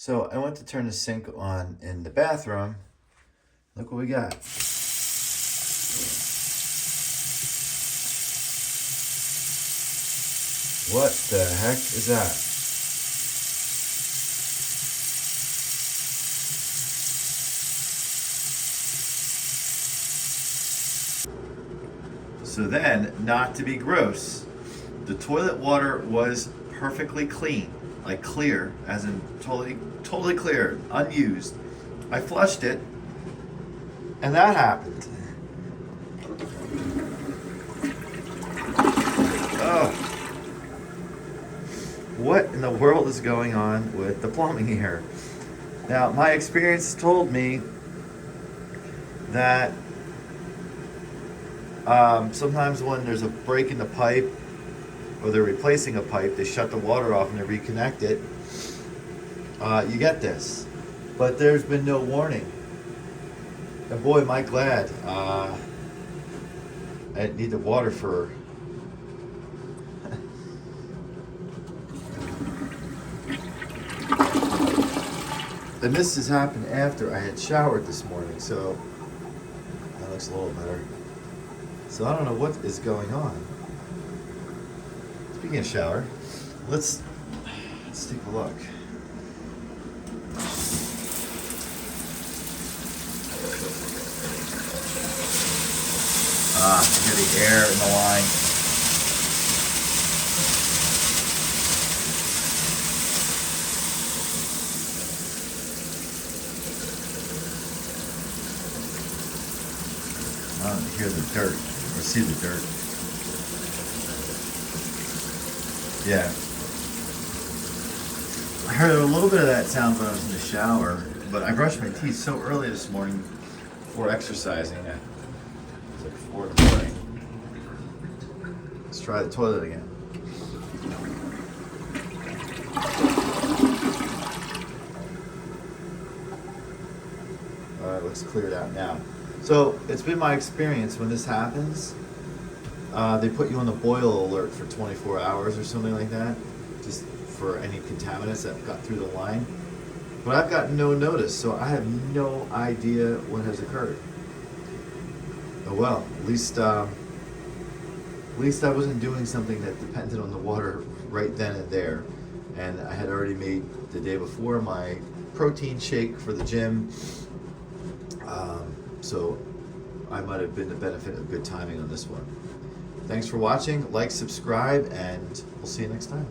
So I went to turn the sink on in the bathroom. Look what we got. What the heck is that? So then, not to be gross, the toilet water was perfectly clean, like clear, as in totally clear, unused. I flushed it, and that happened. Oh, what in the world is going on with the plumbing here? Now, my experience told me that sometimes when there's a break in the pipe or they're replacing a pipe, they shut the water off and they reconnect it. You get this, but there's been no warning. And boy, am I glad. I need the water for. And this has happened after I had showered this morning, so that looks a little better. So I don't know what is going on. Speaking of shower, let's take a look. You hear the air in the line. You hear the dirt, or see the dirt. Yeah. I heard a little bit of that sound when I was in the shower, but I brushed my teeth so early this morning before exercising. It was like 4 in the morning. Let's try the toilet again. Alright, looks cleared out now. So it's been my experience when this happens, they put you on the boil alert for 24 hours or something like that, just for any contaminants that got through the line. But I've got no notice, so I have no idea what has occurred. Oh well, at least I wasn't doing something that depended on the water right then and there. And I had already made the day before my protein shake for the gym. So I might have been the benefit of good timing on this one. Thanks for watching. Like, subscribe, and we'll see you next time.